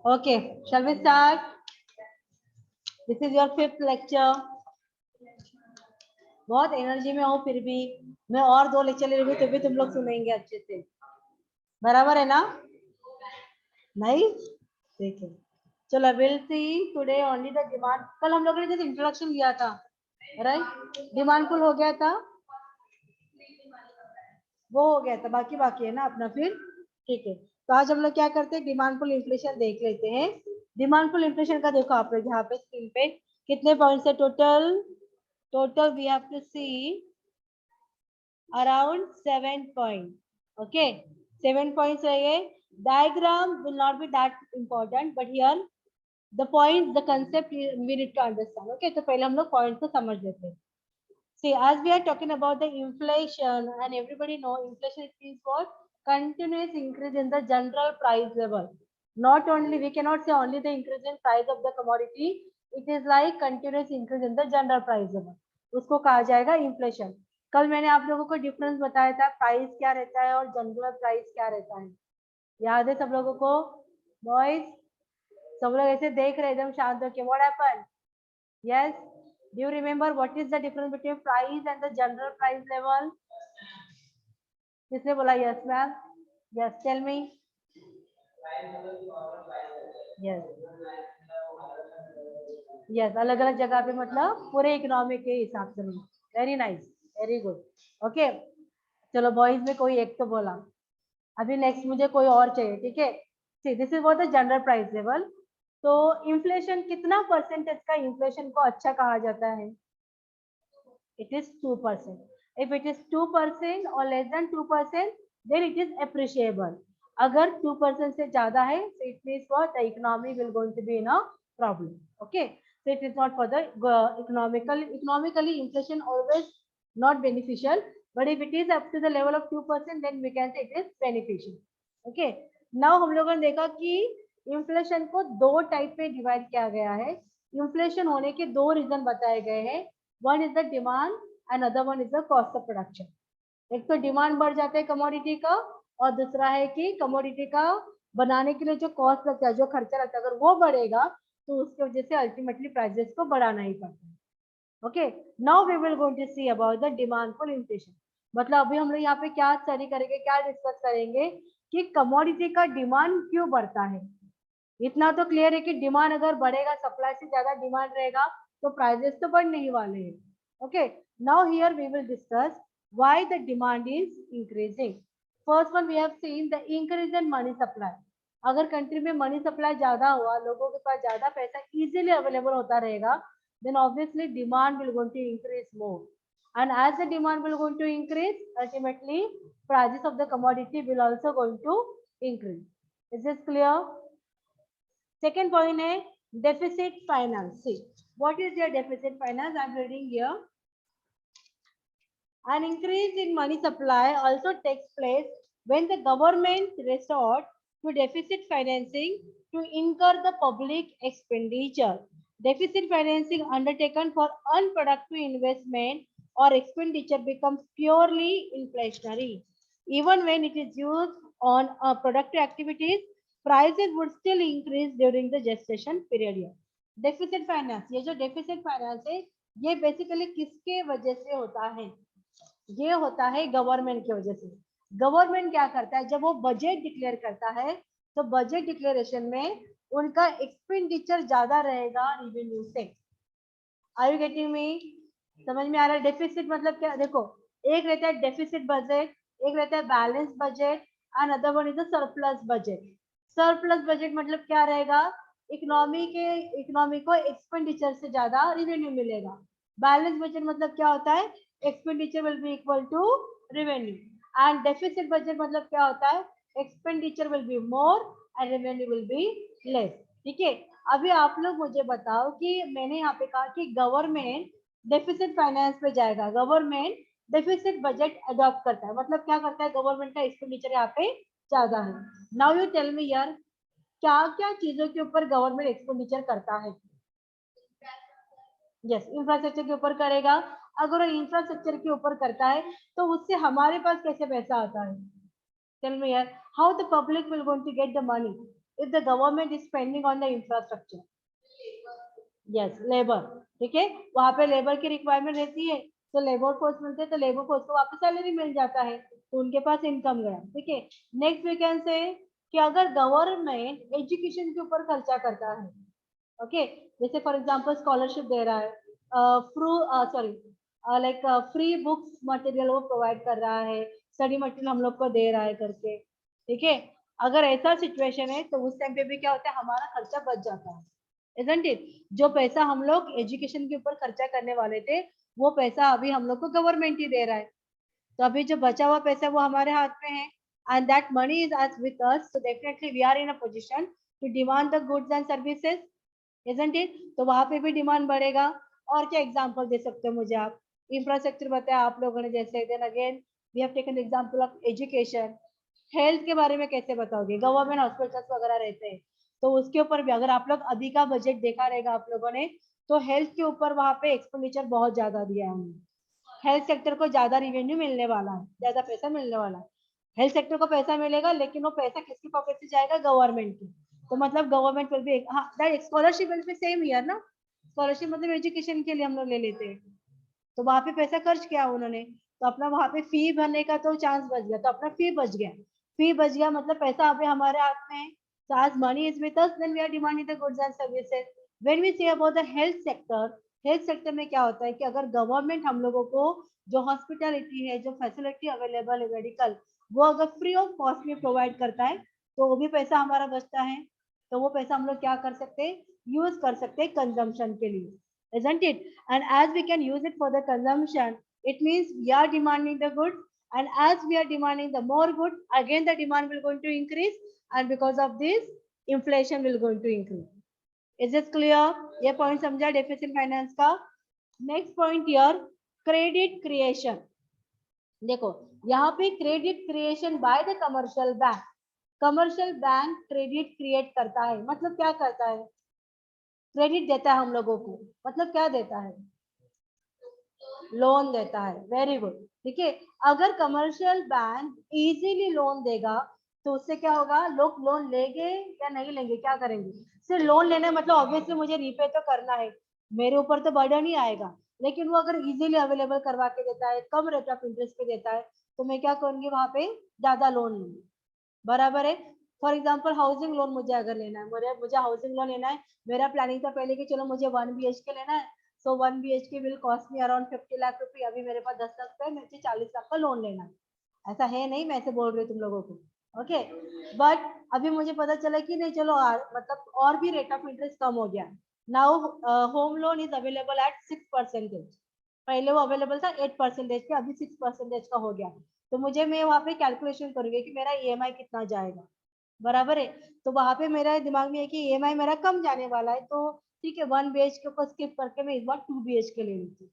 Okay, shall we start? This is your 5th lecture. बहुत energy में हो, फिर भी मैं और 2 लेक्चर ले रही हूँ तो भी तुम लोग सुनेंगे अच्छे से, बराबर है ना? नहीं ठीक है, चलो will see today only the demand. कल हम लोगों ने जैसे इंट्रोडक्शन लिया था, राइट? डिमांड पुल हो गया था, वो हो गया था, बाकी बाकी है ना अपना फिर। ठीक है, तो आज हम लोग क्या करते हैं, डिमांड पुल इन्फ्लेशन देख लेते हैं। डिमांड पुल इन्फ्लेशन का देखो आप लोग यहाँ पे स्क्रीन पे कितने पॉइंट्स है total we have to see around 7 point. Okay, 7 points रहेंगे. Diagram will not be that important, but here the point, the concept we need to understand. Okay, तो पहले हम लोग point को समझ लेते हैं. See, as we are talking about the inflation, and everybody know inflation is what? Continuous increase in the general price level. Not only, we cannot say only the increase in price of the commodity, it is like continuous increase in the general price level. उसको कहा जाएगा inflation. कल मैंने आप लोगों को difference बताया था, प्राइस क्या रहता है और जनरल प्राइस क्या रहता है, याद है सब लोगों को? बॉयज सब लोग ऐसे देख रहे एकदम शांत होके, what happened? Yes, do you remember what is the difference between price and the general price level? किसने बोला yes ma'am? Yes, tell me. Yes, yes, अलग अलग जगह पे मतलब पूरे इकोनॉमी के हिसाब से। Very nice, very good. Okay, चलो बॉयज में कोई एक तो बोला, अभी नेक्स्ट मुझे कोई और चाहिए, ठीक है? See this is what the general price level. तो इन्फ्लेशन कितना परसेंटेज का इन्फ्लेशन को अच्छा कहा जाता है? It is 2%. If it is 2% or less than 2%, then it is appreciable. अगर 2% से ज्यादा है, so it means what? The economy will going to be in a problem. Okay, so it is not for the economically inflation always not beneficial. But if it is up to the level of 2%, then we can say it is beneficial. Okay. Now हम लोगों ने देखा कि inflation को दो type में divide किया गया है. इन्फ्लेशन होने के दो रीजन बताए गए हैं. One is the demand and other one is the cost of production. एक तो डिमांड बढ़ जाता है कमोडिटी का, और दूसरा है कि कमोडिटी का बनाने के लिए जो कॉस्ट लगता है, जो खर्चा लगता है, अगर वो बढ़ेगा तो उसकी वजह से अल्टीमेटली प्राइसेस को बढ़ाना ही पड़ता है. Okay, now we will going to see about the demand for inflation. मतलब अभी हम लोग यहाँ पे क्या स्टडी करेंगे, क्या डिस्कस करेंगे कि कमोडिटी का डिमांड क्यों बढ़ता है. इतना तो क्लियर है कि डिमांड अगर बढ़ेगा, सप्लाई से ज्यादा डिमांड रहेगा तो प्राइसेस तो बढ़ने ही वाले हैं. Okay, now here we will discuss why the demand is increasing. First one we have seen the increase in money supply. अगर कंट्री में मनी सप्लाई ज्यादा हुआ, लोगों के पास ज्यादा पैसा इजीली अवेलेबल होता रहेगा, then obviously demand will going to increase more, and as the demand will going to increase, ultimately prices of the commodity will also going to increase. Is this clear? Second point है deficit finance. See, what is your deficit finance? I'm reading here. An increase in money supply also takes place when the government resort to deficit financing to incur the public expenditure. Deficit financing undertaken for unproductive investment or expenditure becomes purely inflationary. Even when it is used on productive activities, prices would still increase during the gestation period. Deficit finance, ये जो deficit finance है, ये basically किसके वजह से होता है? ये होता है गवर्नमेंट की वजह से. गवर्नमेंट क्या करता है, जब वो बजट डिक्लेयर करता है तो बजट डिक्लेरेशन में उनका एक्सपेंडिचर ज्यादा रहेगा रेवेन्यू से. Are you getting me? समझ में आ रहा है? डेफिसिट मतलब क्या? देखो, एक रहता है डेफिसिट बजट, एक रहता है balance budget, and other one is surplus budget. Surplus budget मतलब क्या रहेगा? इकोनॉमी को एक्सपेंडिचर से ज्यादा रेवेन्यू मिलेगा. बैलेंस बजट मतलब क्या होता है? Expenditure will be equal to revenue. And deficit budget मतलब क्या होता है? Expenditure will be more and revenue will be less. ठीक है, अभी आप लोग मुझे बताओ कि मैंने यहाँ पे कहा कि गवर्नमेंट डेफिसिट फाइनेंस पे जाएगा, गवर्नमेंट डेफिसिट बजट अडॉप्ट करता है, मतलब क्या करता है? गवर्नमेंट का एक्सपेंडिचर यहाँ पे ज्यादा है. नाउ यू टेल मी यार, क्या क्या चीजों के ऊपर गवर्नमेंट एक्सपेंडिचर करता है? यस, इंफ्रास्ट्रक्चर के ऊपर करेगा. अगर वो इंफ्रास्ट्रक्चर के ऊपर करता है तो उससे हमारे पास कैसे पैसा आता है? टेल मी यार, how the public will going to get the money? if the government is spending on the infrastructure. Yes labour, ठीक है, वहां पे लेबर की रिक्वायरमेंट रहती है, तो लेबर फोर्स मिलते हैं, तो लेबर फोर्स को वापस सैलरी मिल जाता है, तो उनके पास इनकम गया, ठीक है। नेक्स्ट वी कैन से कि अगर गवर्नमेंट एजुकेशन के ऊपर खर्चा करता है, ओके, जैसे फॉर एग्जांपल स्कॉलरशिप दे रहा है, लाइक फ्री बुक्स मटेरियल वो प्रोवाइड कर रहा है, स्टडी मटेरियल हम लोग को दे रहा है करके, ठीक है। अगर ऐसा सिचुएशन है तो उस टाइम पे भी क्या होता है, हमारा खर्चा बच जाता है, isn't it? जो पैसा हम लोग एजुकेशन के ऊपर खर्चा करने वाले थे, वो पैसा अभी हम लोग को गवर्नमेंट ही दे रहा है, तो अभी जो बचा हुआ पैसा वो हमारे हाथ में है, and that money is as with us, so definitely we are in a position to demand the goods and services, isn't it? तो वहां पे भी डिमांड बढ़ेगा। और क्या एग्जांपल दे सकते हो मुझे आप? इंफ्रास्ट्रक्चर बताया आप लोगों ने, जैसे then again we have taken example of education. Health के बारे में कैसे बताओगे? गवर्नमेंट हॉस्पिटल्स वगैरह रहते हैं, तो उसके ऊपर भी अगर आप लोग अभी का बजट देखा रहेगा आप लोगों ने, तो हेल्थ के ऊपर वहां पे एक्सपेंडिचर बहुत ज्यादा दिया है हमने। हेल्थ सेक्टर को ज्यादा रिवेन्यू मिलने वाला है, ज्यादा पैसा मिलने वाला है। हेल्थ सेक्टर को पैसा मिलेगा, लेकिन वो पैसा किसकी पॉकेट से जाएगा? गवर्नमेंट की। तो मतलब गवर्नमेंट विल बी, हाँ that scholarship will be same year ना, स्कॉलरशिप मतलब एजुकेशन के लिए हम लोग ले लेते हैं, तो वहां पे पैसा खर्च किया उन्होंने, तो अपना वहां पे फी भरने का तो चांस बच गया, तो अपना फी बच गया, फी बच गया मतलब पैसा अभी हमारे हाथ में है। So as money is with us, then we are demanding the goods and services. When we say about the health sector, health sector में क्या होता है कि अगर गवर्नमेंट हम लोगों को जो हॉस्पिटलिटी है, जो फैसिलिटी अवेलेबल है मेडिकल, वो अगर फ्री ऑफ कॉस्ट में प्रोवाइड करता है, तो वो भी पैसा हमारा बचता है, तो वो पैसा हम लोग क्या कर सकते हैं? यूज कर सकते हैं कंजम्पशन के लिए, isn't it? And as we can use it for the consumption, it means we are demanding the goods, and as we are demanding the more goods, again the demand will going to increase, and because of this inflation will going to increase. Is this clear? ये point समझा deficit finance का? Next point here, credit creation. देखो यहाँ पे credit creation by the commercial bank, commercial bank credit create करता है, मतलब क्या करता है? क्रेडिट देता है हम लोगों को, मतलब क्या देता है? लोन देता है, वेरी गुड, ठीक है। अगर कमर्शियल बैंक इजीली लोन देगा, तो उससे क्या होगा? लोग लोन लेंगे या नहीं लेंगे? क्या करेंगे? सिर्फ लोन लेना मतलब ऑब्वियसली मुझे रीपे तो करना है, मेरे ऊपर तो बर्डन ही आएगा, लेकिन वो अगर इजीली अवेलेबल करवा के देता है, कम रेट ऑफ इंटरेस्ट पे देता है, तो मैं क्या करूंगी? वहां पे ज्यादा लोन लूंगी, बराबर है। फॉर एग्जाम्पल हाउसिंग लोन मुझे अगर लेना है, मुझे हाउसिंग लोन लेना है, मेरा प्लानिंग था पहले कि चलो मुझे 1 BHK लेना है, सो 1 BHK will cost me around 50 lakh रुपए, अभी मेरे पास 10 लाख है, मुझे 40 लाख का लोन लेना है, ऐसा है नहीं, मैं ऐसे बोल रही हूँ तुम लोगों को, ओके। बट अभी मुझे पता चला कि नहीं, चलो मतलब और भी रेट ऑफ इंटरेस्ट कम हो गया, now home loan is available at 6%, पहले वो अवेलेबल था 8% के, अभी 6% का हो गया, तो मैं वहां पे कैलकुलेशन करूंगी कि मेरा ईएमआई कितना जाएगा, बराबर है। तो वहां पे मेरा दिमाग में है कि ईएमआई मेरा कम जाने वाला है, तो ठीक है 1 BHK को स्किप करके मैं इस बार 2 BHK ले लेती हूँ,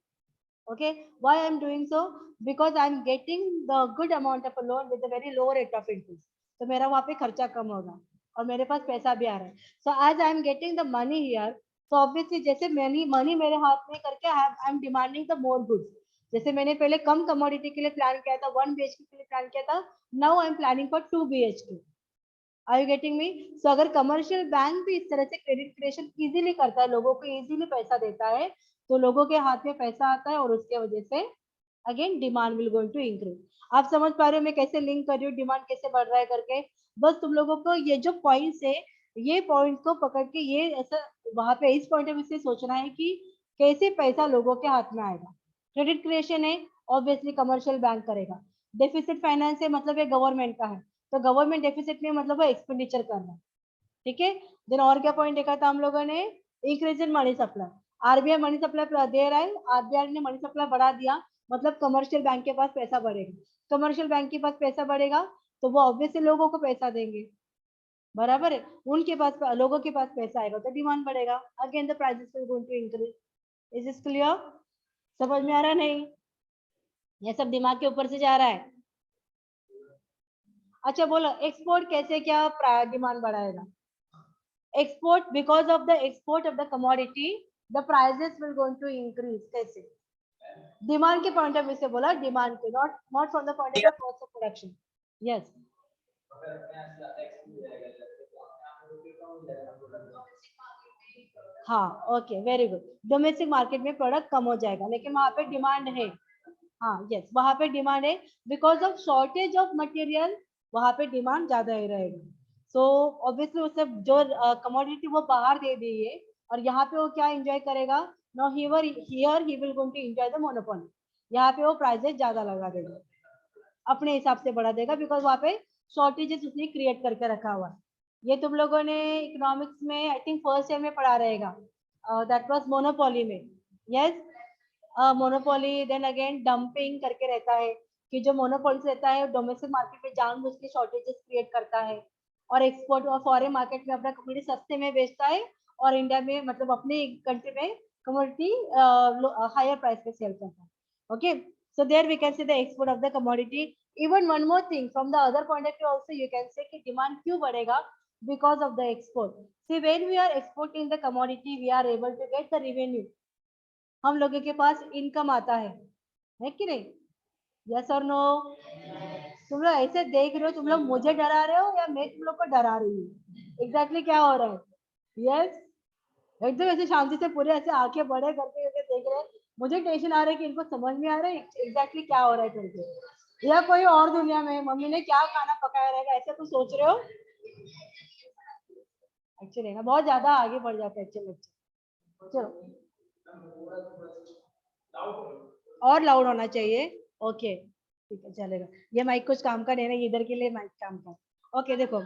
okay. Why I'm doing so? Because I'm getting the good amount of a loan with a very low rate of interest, तो मेरा वहां पे खर्चा कम होगा और मेरे पास पैसा भी आ रहा है, so as I'm getting the money here, so obviously जैसे मनी मेरे हाथ में करके I'm demanding the more goods, जैसे मैंने पहले कम कमोडिटी के लिए प्लान किया था, 1 BHK के लिए प्लान किया था, now I'm planning for 2 BHK. Are you getting me? So अगर कमर्शियल बैंक भी इस तरह से क्रेडिट क्रिएशन इजीली करता है, लोगों को इजीली पैसा देता है, तो लोगों के हाथ में पैसा आता है और उसके वजह से again demand will going to increase. आप समझ पा रहे हो मैं कैसे लिंक कर रही हूँ डिमांड कैसे बढ़ रहा है करके? बस तुम लोगों को ये जो पॉइंट्स है, ये पॉइंट को पकड़ के ये ऐसा वहां पे इस पॉइंट ऑफ व्यू से सोचना है कि कैसे पैसा लोगों के हाथ में आएगा। क्रेडिट क्रिएशन है, ऑब्वियसली कमर्शियल बैंक करेगा। डेफिसिट फाइनेंस है, मतलब ये गवर्नमेंट का है, तो गवर्नमेंट डेफिसिट में मतलब वो एक्सपेंडिचर कर रहा है, ठीक है। देन और क्या पॉइंट देखा था हम लोगों ने? Increase in money supply, RBI money supply दे रहा है, आरबीआई ने मनी सप्लाई बढ़ा दिया, मतलब कमर्शियल बैंक के पास पैसा बढ़ेगा, कमर्शियल बैंक के पास पैसा बढ़ेगा, तो वो ऑब्वियसली लोगों को पैसा देंगे, बराबर है, उनके पास लोगों के पास पैसा आएगा तो डिमांड बढ़ेगा, again the prices will going to increase. Is this clear? समझ में आ रहा नहीं? ये सब दिमाग के ऊपर से जा रहा है? अच्छा बोलो, एक्सपोर्ट कैसे क्या डिमांड बढ़ाएगा? Export, because of the export of the commodity, the prices will going to increase, कैसे? डिमांड के पॉइंट ऑफ व्यू से बोला, डिमांड के, not from the point of cost of production. Yes हाँ okay very good, domestic market में product कम हो जाएगा लेकिन वहाँ पे डिमांड है। हाँ यस, वहाँ पे डिमांड है, because of shortage of material वहाँ पे डिमांड ज्यादा ही रहेगी। सो ऑब्वियसली उससे जो कमोडिटी वो बाहर दे दी है और यहाँ पे वो क्या एंजॉय करेगा, no here he will going to enjoy the monopoly. यहाँ पे वो प्राइसेस ज्यादा लगा देगा, अपने हिसाब से बढ़ा देगा, बिकॉज वहाँ पे शॉर्टेजेस उसने क्रिएट करके रखा हुआ है। ये तुम लोगों ने इकोनॉमिक्स में आई थिंक फर्स्ट ईयर में पढ़ा रहेगा, दैट वाज मोनोपोली में। Yes, monopoly, then again dumping करके रहता है कि जो मोनोपोली रहता है डोमेस्टिक मार्केट में जानबूझ के शॉर्टेजेस क्रिएट करता है और एक्सपोर्ट और फॉरेन मार्केट में अपना कमोडिटी सस्ते में बेचता है और इंडिया में मतलब अपनी कंट्री में कमोडिटी हायर प्राइस पे सेल करता है। Okay, so there we can see the export of the commodity. Even one more thing from the other point of view also you can say कि demand क्यों बढ़ेगा, because of the export. See when we are exporting the commodity we are able to get the revenue. हम लोगों के पास income आता है कि नहीं? यस और नो? तुम लोग ऐसे देख रहे हो, तुम लोग मुझे डरा रहे हो या मैं तुम लोग को डरा रही हूँ? एग्जैक्टली क्या हो रहा है? यस, एकदम ऐसे शांति से पूरे ऐसे आंखें बड़े करके ऐसे देख रहे हैं, मुझे टेंशन आ रहा है कि इनको समझ में आ रहा है एग्जैक्टली क्या हो रहा है करके, या कोई और दुनिया में मम्मी ने क्या खाना पकाया रहेगा ऐसे कुछ सोच रहे हो? एक्चुअली ना बहुत ज्यादा आगे बढ़ जाता है एक्चुअली। चलो और लाउड होना चाहिए। ओके ठीक है चलेगा, ये माइक कुछ काम का नहीं है, इधर के लिए माइक काम का। ओके देखो,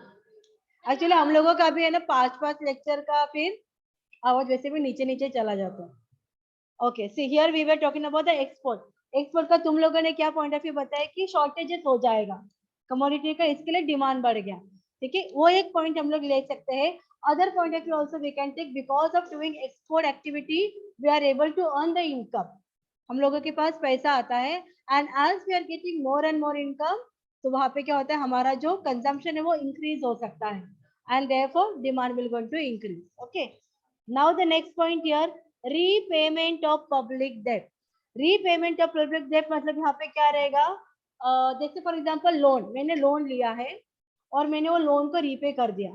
एक्चुअली हम लोगों का भी है ना 5-5 लेक्चर का फिर आवाज वैसे भी नीचे नीचे चला जाता है। Okay see here we were talking about the export. Export का तुम लोगों ने क्या पॉइंट ऑफ व्यू बताया कि शॉर्टेजेस हो जाएगा कमोडिटी का, इसके लिए डिमांड बढ़ गया। ठीक है, वो एक पॉइंट हम लोग ले सकते हैं। Other point of view also we can take, because of doing export activity we are able to earn the income. हम लोगों के पास पैसा आता है and as we are getting more and more income, तो वहां पे क्या होता है, हमारा जो कंजम्पशन है वो इंक्रीज हो सकता है and therefore demand will going to increase. Okay, now the next point here, repayment of public debt. Repayment of public debt मतलब यहाँ पे क्या रहेगा, जैसे फॉर एग्जांपल लोन, मैंने लोन लिया है और मैंने वो लोन को रीपे कर दिया।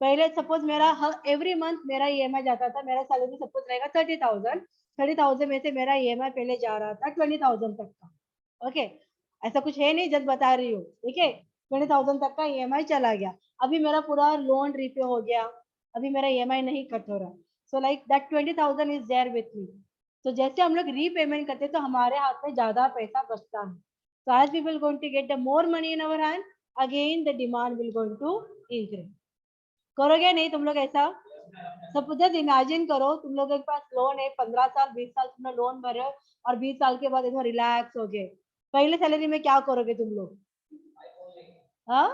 पहले सपोज मेरा एवरी मंथ मेरा ईएमआई जाता था, मेरा सैलरी सपोज रहेगा 30,000, 30,000 में से मेरा ईएमआई पहले जा रहा था 20,000 तक का। ओके, ऐसा कुछ है नहीं, जब बता रही हूँ। ठीक है, 20,000 तक का ईएमआई चला गया, अभी मेरा पूरा लोन रीपे हो गया, अभी मेरा ईएमआई नहीं कट हो रहा, so like that 20,000 is there with me. तो जैसे हम लोग रीपेमेंट करते हैं तो हमारे हाथ में ज्यादा पैसा बचता है, so as we will going to get the more money in our hand, again the demand will going to increase. करोगे नहीं तुम लोग ऐसा? सब जस्ट इमेजिन करो, तुम लोगों के पास लोन है, 15 साल 20 साल तुमने लोन भरे हो और 20 साल के बाद एकदम रिलैक्स हो गए, पहले सैलरी में क्या करोगे तुम लोग? हाँ,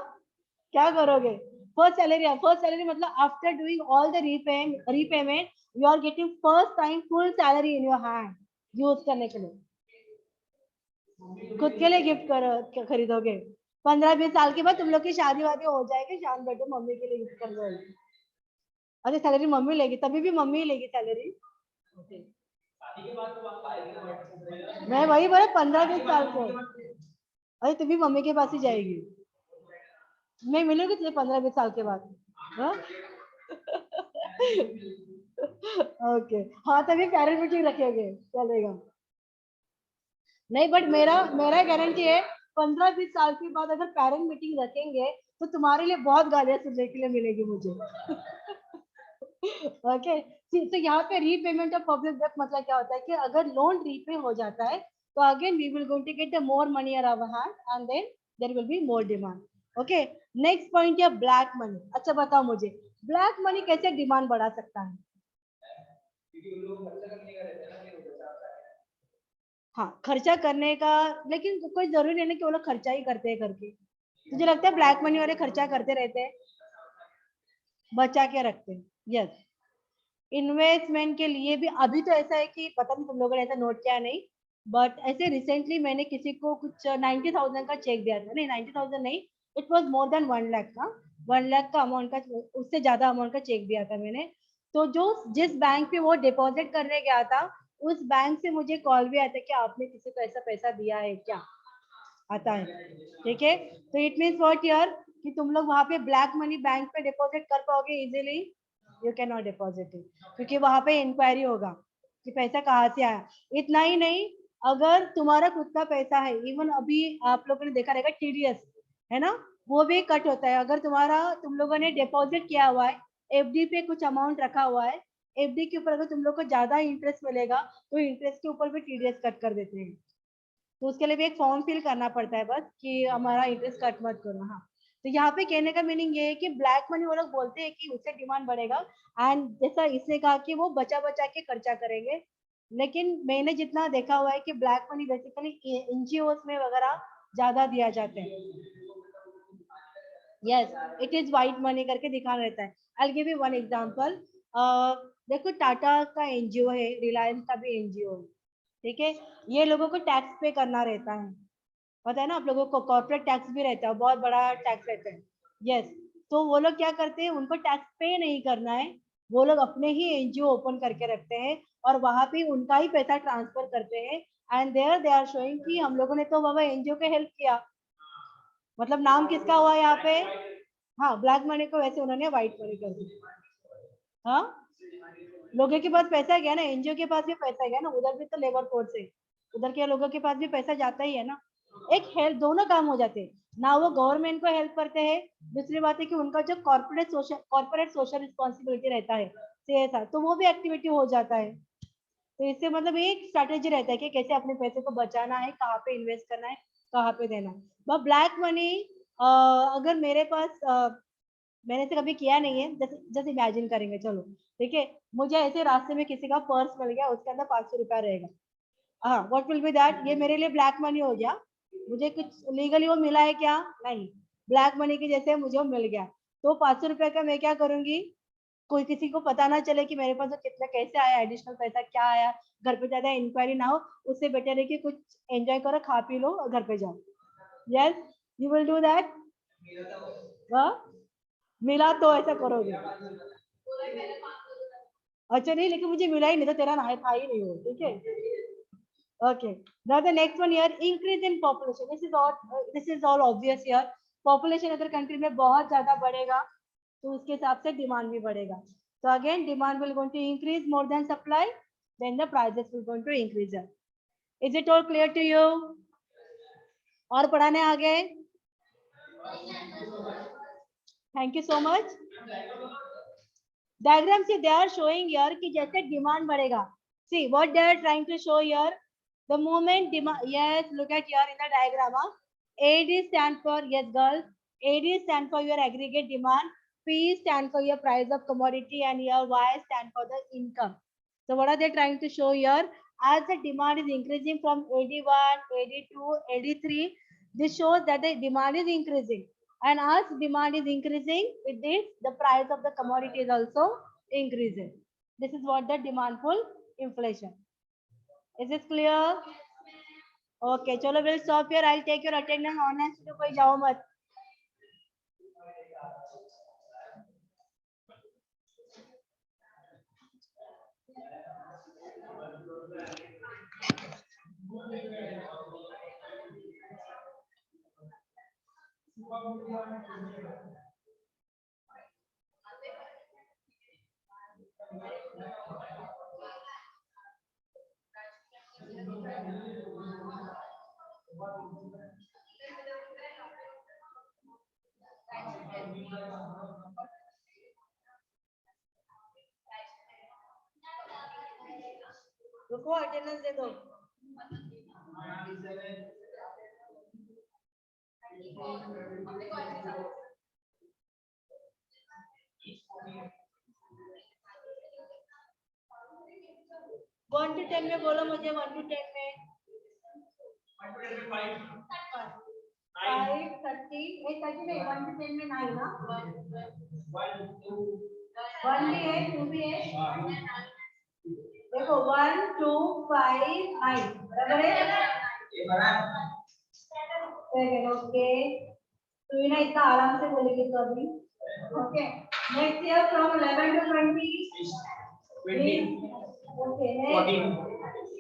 क्या करोगे? फर्स्ट सैलरी मतलब after doing all the repayment you are getting first time full salary in your hand use करने के लिए, खुद के लिए गिफ्ट करो खरीदोगे। 15-20 साल के बाद तुम लोग की शादी वादी हो जाएगी, शाम बैठे मम्मी के लिए गिफ्ट कर दो। अरे सैलरी मम्मी लेगी, तभी भी मम्मी ही लेगी सैलरी। मैं वही बोला 15-20 साल से, अरे तू भी मम्मी के पास ही जाएगी, मैं मिलूंगी तुझे 15-20 साल के बाद। ओके हाँ, तभी पेरेंट मीटिंग रखेंगे, चलेगा। नहीं बट मेरा मेरा गारंटी है 15-20 साल के बाद अगर पेरेंट मीटिंग रखेंगे तो तुम्हारे लिए बहुत गालियां सुनने के लिए मिलेगी मुझे। ओके, तो यहाँ पे रीपेमेंट ऑफ पब्लिक डेट मतलब क्या होता है कि अगर लोन रीपे हो जाता है तो again we will going to get the more money in our hand and then there will be more demand. Okay, next point है ब्लैक मनी। अच्छा बताओ मुझे, ब्लैक मनी कैसे डिमांड बढ़ा सकता है? हाँ खर्चा करने का, लेकिन कोई जरूरी नहीं है कि वो लोग खर्चा ही करते हैं करके। मुझे लगता है ब्लैक मनी वाले खर्चा करते रहते हैं, बचा के रखते हैं। यस, इन्वेस्टमेंट के लिए भी अभी तो ऐसा है कि पता नहीं तुम लोगों ने ऐसा नोट किया नहीं, बट ऐसे रिसेंटली मैंने किसी को कुछ 90,000 का चेक दिया था, नहीं 90,000 नहीं, it was more than 1 lakh का, 1 लाख का अमाउंट का, उससे ज्यादा अमाउंट का चेक दिया था मैंने। तो जो जिस बैंक पे वो डिपॉजिट करने गया था उस बैंक से मुझे कॉल भी आया था कि आपने किसी को ऐसा पैसा दिया है क्या, आता है। ठीक है, तो इट मीन्स व्हाट यार, कि तुम लोग वहां पे ब्लैक मनी बैंक पे डिपॉजिट कर पाओगे easily? You can not deposit it, क्योंकि वहां पे इंक्वायरी होगा कि पैसा कहाँ से आया। इतना ही नहीं, अगर तुम्हारा खुद का पैसा है, इवन अभी आप लोगों ने देखा रहेगा टीडीएस है ना, वो भी कट होता है। अगर तुम लोगों ने डिपॉजिट किया हुआ है, एफडी पे कुछ अमाउंट रखा हुआ है, एफडी के ऊपर अगर तुम लोग को ज्यादा इंटरेस्ट मिलेगा तो इंटरेस्ट के ऊपर भी टीडीएस कट कर देते हैं। तो उसके लिए भी एक फॉर्म फिल करना पड़ता है बस कि हमारा इंटरेस्ट कट मत करो। हाँ, तो यहाँ पे कहने का मीनिंग ये है कि ब्लैक मनी वो लोग बोलते हैं कि उससे डिमांड बढ़ेगा, एंड जैसा इसने कहा कि वो बचा बचा के खर्चा करेंगे। लेकिन मैंने जितना देखा हुआ है कि ब्लैक मनी बेसिकली एनजीओ में वगैरह ज्यादा दिया जाता है। Yes, it is white money करके दिखाना रहता है। I give you one example. देखो टाटा का एनजीओ है, रिलायंस का भी एनजीओ है, ठीक है। ये लोगों को टैक्स पे करना रहता है, पता है ना आप लोगों को, कॉर्पोरेट टैक्स भी रहता है, बहुत बड़ा टैक्स रहता है। यस, तो वो लोग क्या करते हैं, उनको टैक्स पे नहीं करना है, वो लोग अपने ही एनजीओ ओपन करके रखते हैं और वहां पे उनका ही पैसा ट्रांसफर करते हैं। And there they are showing कि हम लोगों ने तो बाबा एनजीओ के हेल्प किया, मतलब नाम किसका हुआ यहाँ पे? हाँ, ब्लैक मनी को वैसे उन्होंने व्हाइट मनी कर दिया। हाँ, लोगों के पास पैसा गया ना, एनजीओ के पास भी पैसा गया ना, उधर भी तो लेबर कोड से उधर के लोगों के पास भी पैसा जाता ही है ना। एक हेल्प, दोनों काम हो जाते हैं ना, वो गवर्नमेंट को हेल्प करते हैं, दूसरी बात है कि उनका जो कॉर्पोरेट सोशल रिस्पॉन्सिबिलिटी रहता है सीएसआर, तो वो भी एक्टिविटी हो जाता है। तो इससे मतलब एक स्ट्रैटेजी रहता है कि कैसे अपने पैसे को बचाना है, कहाँ पे इन्वेस्ट करना है, कहाँ पे देना है। ब्लैक मनी अगर मेरे पास मैंने तो कभी किया नहीं है, जैसे जैसे इमेजिन करेंगे, चलो ठीक है, मुझे ऐसे रास्ते में किसी का पर्स मिल गया, उसके अंदर 500 रुपया रहेगा। हाँ, व्हाट विल बी दैट? ये मेरे लिए ब्लैक मनी हो गया। मुझे कुछ लीगली वो मिला है क्या? नहीं, ब्लैक मनी के जैसे मुझे वो मिल गया। तो 500 रुपये का मैं क्या करूंगी, कोई किसी को पता ना चले कि मेरे पास वो कितना कैसे आया, एडिशनल पैसा क्या आया, घर पे ज्यादा इंक्वायरी ना हो, उससे बेटर है कि कुछ एंजॉय करो, खा पी लो और घर पे जाओ। Yes, you will do that. मिला तो ऐसा करोगे? अच्छा नहीं, लेकिन मुझे मिला ही नहीं तो तेरा ना था ही नहीं हो, ठीक है। Okay. Now the next one here, increase in population. This is all obvious here. Population अगर country में बहुत ज्यादा बढ़ेगा तो उसके हिसाब से डिमांड भी बढ़ेगा। So again, demand will going to increase more than supply, then the prices will going to increase. Is it all clear to you? और पढ़ाने आगे? Thank you so much. Diagram see they are showing here कि जैसे demand बढ़ेगा. See what they are trying to show here. The moment demand, yes, look at here in the diagram. AD stand for, yes girls, AD stand for your aggregate demand, P stand for your price of commodity, and your Y stand for the income. So what are they trying to show here? As the demand is increasing from AD1, AD2, AD3, this shows that the demand is increasing. And as demand is increasing, with this, the price of the commodity is also increasing. This is what the demand pull inflation. Is this clear? Okay, chalo, we'll stop here. I'll take your attendance online. तो कोई जाओ मत. रुको, attendance दे दो. One two 10 में बोलो मुझे, 1 to 10 में. 5, 30, 30 में 1 to 10 में 9 ना. 1 भी है, 2 भी है. देखो 1, 2, 5, 9 बराबर है. ओके, तो ये ना इतना आराम से बोलेंगे तो अभी. Okay, next year from 11 to 20. 20. Okay, next.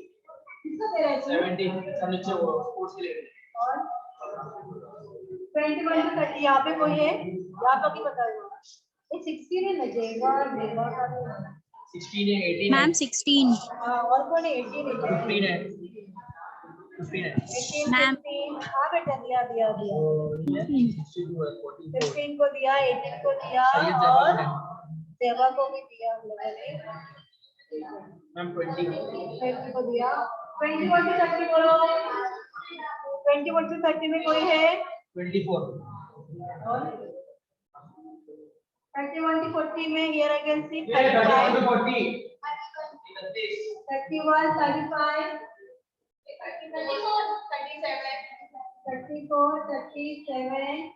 किसका तेरा है? 17 सब नीचे वो स्पोर्ट्स के लिए. और 21 to 30 यहाँ पे कोई है? यहाँ पर की बता दो। ये 16 है ना, जेवा जेवा का भी है। 16 है, 18 है। मैम 16। हाँ, और कौन है? 18 है। 15 है। 15 है। 18, मैम 15, हाँ बेटा दिया दिया दिया। 62 है, 44। 15 को दिया, 18 को दिया सैयद ज़ैबा और को है। सेवा को भी दिया हम लोगों ने। मैम 20 20 को दिया। 21 to 30 बोलो। 21 to 30 में कोई है? 24 और 31 to 40 में here I can see 31 to 35, 40 31, 35, 34, 37,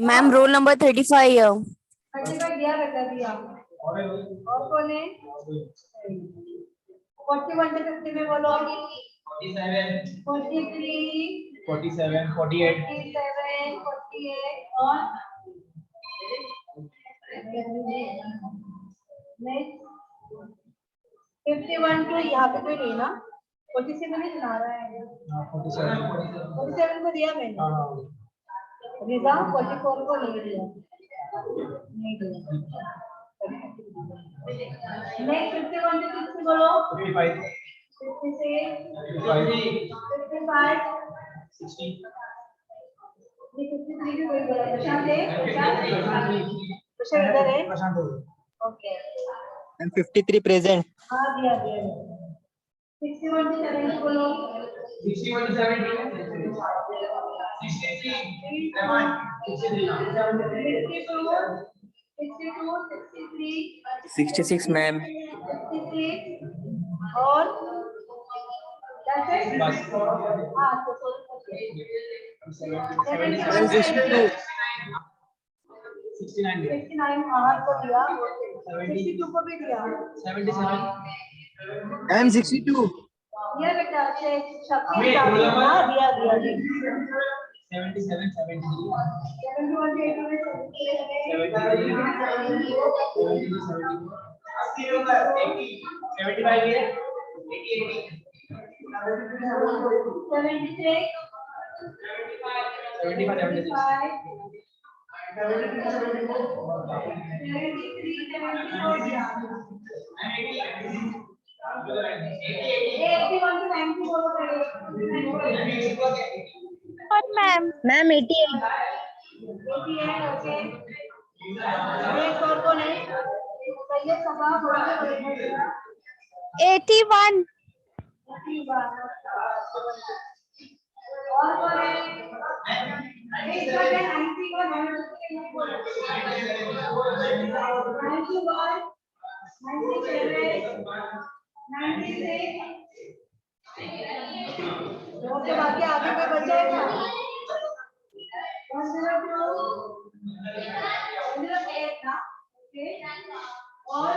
ma'am roll number 35 35 दिया बेटा दिया। और कौन है? 41 to 50 में बोलो। 47 43, 47 48 47, 48 और नेक्स्ट 51 टू यहाँ पे कोई नहीं ना? 47 नहीं सुना रहा है। 47 को दिया मैंने। रिजा 44 को नहीं दिया। नहीं दिया। नेक्स्ट 51 टू 60 बोलो। 55 56, 55 55, 60 ये 53 भी कोई बोला। प्रशांत है? प्रशांत इधर है? प्रशांत ओके। Ma'am 53 present. हाँ दिया दिया। 61 to 70 बोलो। 61 to 70 63 7 63 66 मैम। 66 और बस हाँ तो 62 69 हाँ को दिया। 62 को भी दिया। 77 मैम 62 ये बेटा अच्छे शक्ति हाँ दिया दिया 77 73 71 to 80 में 75 है 76 मैम 88 81 उसके बाकी आगे कोई बचेगा 108 ना और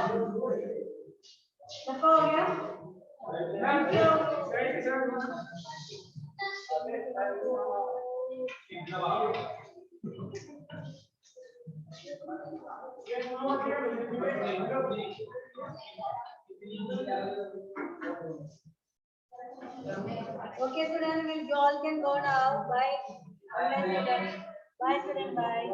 हो गया Okay, students, you all can go now. Bye. Bye, student. Bye.